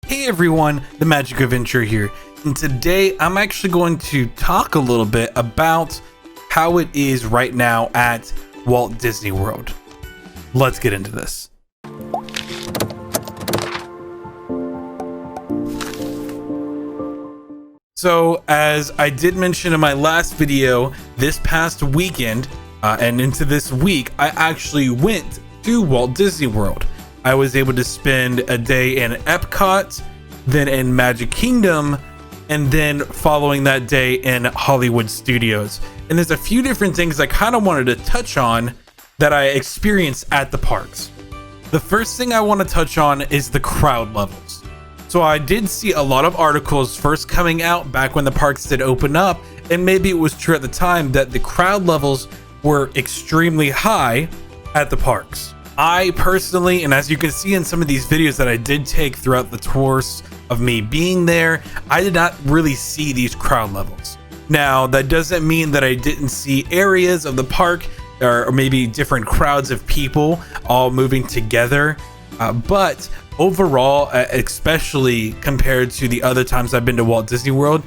Hey everyone, the Magic Adventure here, and today I'm actually going to talk a little bit about how it is right now at Walt Disney World. Let's get into this. So, as I did mention in my last video, this past weekend and into this week, I actually went to Walt Disney World. I was able to spend a day in Epcot, then in Magic Kingdom, and then following that day in Hollywood Studios. And there's a few different things I kind of wanted to touch on that I experienced at the parks. The first thing I want to touch on is the crowd levels. So I did see a lot of articles first coming out back when the parks did open up, and maybe it was true at the time that the crowd levels were extremely high at the parks. I personally, and as you can see in some of these videos that I did take throughout the tours of me being there, I did not really see these crowd levels. Now, that doesn't mean that I didn't see areas of the park or maybe different crowds of people all moving together, but overall, especially compared to the other times I've been to Walt Disney World,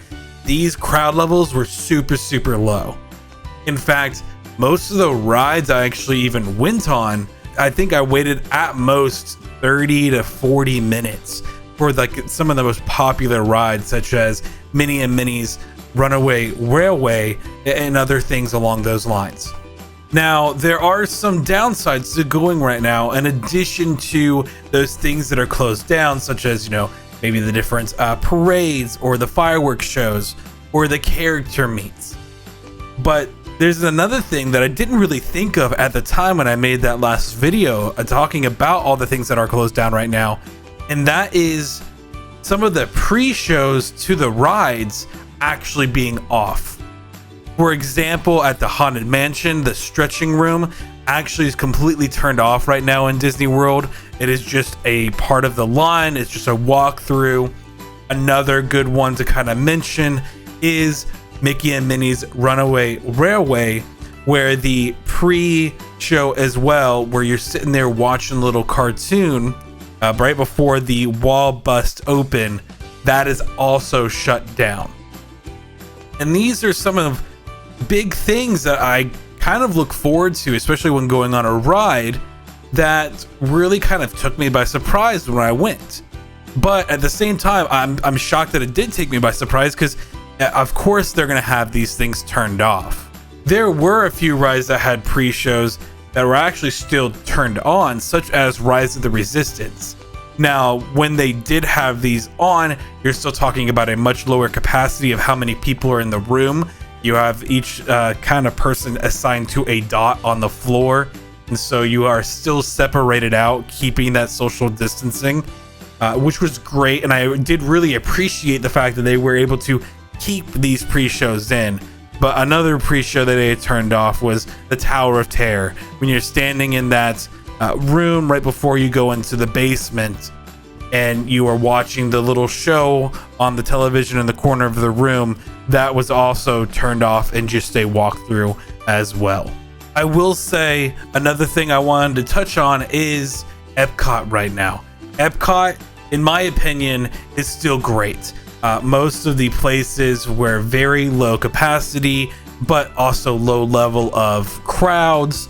these crowd levels were super low. In fact, most of the rides I actually even went on, I think I waited at most 30 to 40 minutes for like some of the most popular rides, such as Minnie and Minnie's Runaway Railway and other things along those lines. Now, there are some downsides to going right now, in addition to those things that are closed down, such as, maybe the different parades or the fireworks shows or the character meets. But there's another thing that I didn't really think of at the time when I made that last video talking about all the things that are closed down right now, and that is some of the pre-shows to the rides actually being off. For example, at the Haunted Mansion, the stretching room actually is completely turned off right now in Disney World. It is just a part of the line. It's just a walkthrough. Another good one to kind of mention is Mickey and Minnie's Runaway Railway, where the pre-show as well, where you're sitting there watching a little cartoon right before the wall bust open, that is also shut down. And these are some of big things that I kind of look forward to, especially when going on a ride, that really kind of took me by surprise when I went. But at the same time, I'm shocked that it did take me by surprise, because of course they're going to have these things turned off. There were a few rides that had pre-shows that were actually still turned on, such as Rise of the Resistance. Now, when they did have these on, you're still talking about a much lower capacity of how many people are in the room. You have each kind of person assigned to a dot on the floor, and so you are still separated out, keeping that social distancing, which was great. And I did really appreciate the fact that they were able to keep these pre-shows in. But another pre-show that they had turned off was the Tower of Terror. When you're standing in that room right before you go into the basement, and you are watching the little show on the television in the corner of the room, that was also turned off and just a walkthrough as well. I will say another thing I wanted to touch on is Epcot right now. Epcot, in my opinion, is still great. Most of the places were very low capacity, but also low level of crowds.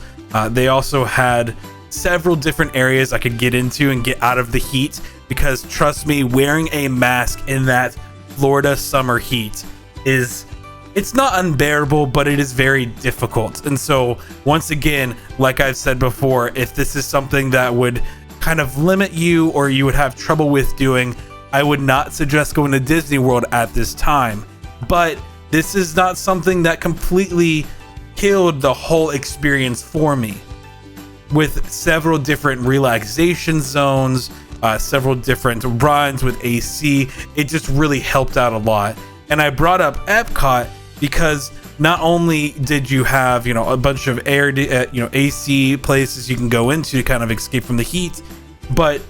They also had several different areas I could get into and get out of the heat, because trust me, wearing a mask in that Florida summer heat it's not unbearable, but it is very difficult. And so once again, like I've said before, if this is something that would kind of limit you or you would have trouble with doing, I would not suggest going to Disney World at this time. But this is not something that completely killed the whole experience for me. With several different relaxation zones, several different runs with AC, it just really helped out a lot. And I brought up Epcot because not only did you have, a bunch of AC places you can go into to kind of escape from the heat, but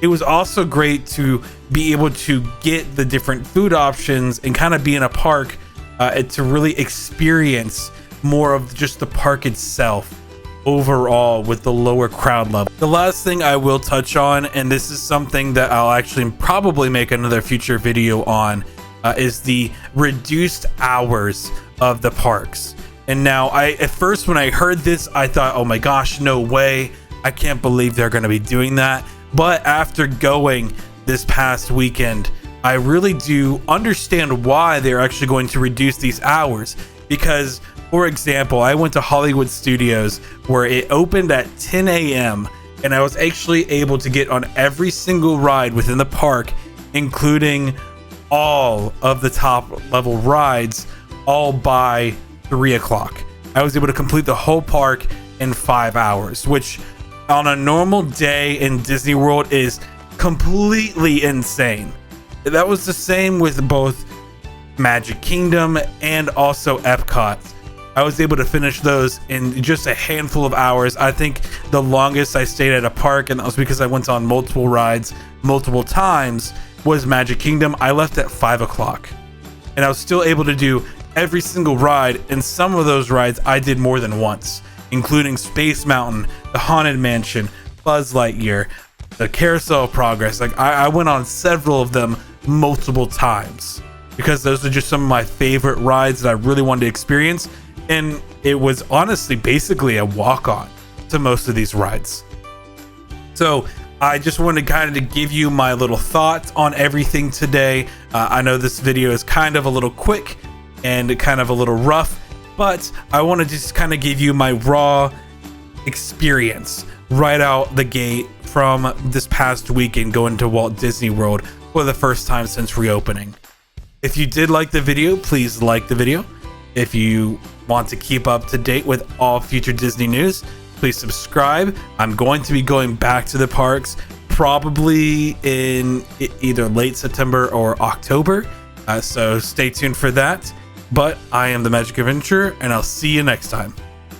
it was also great to be able to get the different food options and kind of be in a park to really experience more of just the park itself. overall with the lower crowd level. The last thing I will touch on, and this is something that I'll actually probably make another future video on, is the reduced hours of the parks. And now at first when I heard this, I thought, oh my gosh, no way, I can't believe they're going to be doing that. But after going this past weekend, I really do understand why they're actually going to reduce these hours. Because, for example, I went to Hollywood Studios where it opened at 10 a.m. and I was actually able to get on every single ride within the park, including all of the top level rides, all by 3 o'clock. I was able to complete the whole park in 5 hours, which on a normal day in Disney World is completely insane. That was the same with both Magic Kingdom and also Epcot. I was able to finish those in just a handful of hours. I think the longest I stayed at a park, and that was because I went on multiple rides multiple times, was Magic Kingdom. I left at 5 o'clock and I was still able to do every single ride, and some of those rides I did more than once, including Space Mountain, the Haunted Mansion, Buzz Lightyear, the Carousel of Progress. Like I went on several of them multiple times because those are just some of my favorite rides that I really wanted to experience, and it was honestly basically a walk-on to most of these rides. So I just wanted kind of to give you my little thoughts on everything today. I know this video is kind of a little quick and kind of a little rough, but I want to just kind of give you my raw experience right out the gate from this past weekend going to Walt Disney World for the first time since reopening. If you did like the video, please like the video. If you want to keep up to date with all future Disney news, please subscribe. I'm going to be going back to the parks probably in either late September or October, so stay tuned for that. But I am the Magic Adventurer, and I'll see you next time.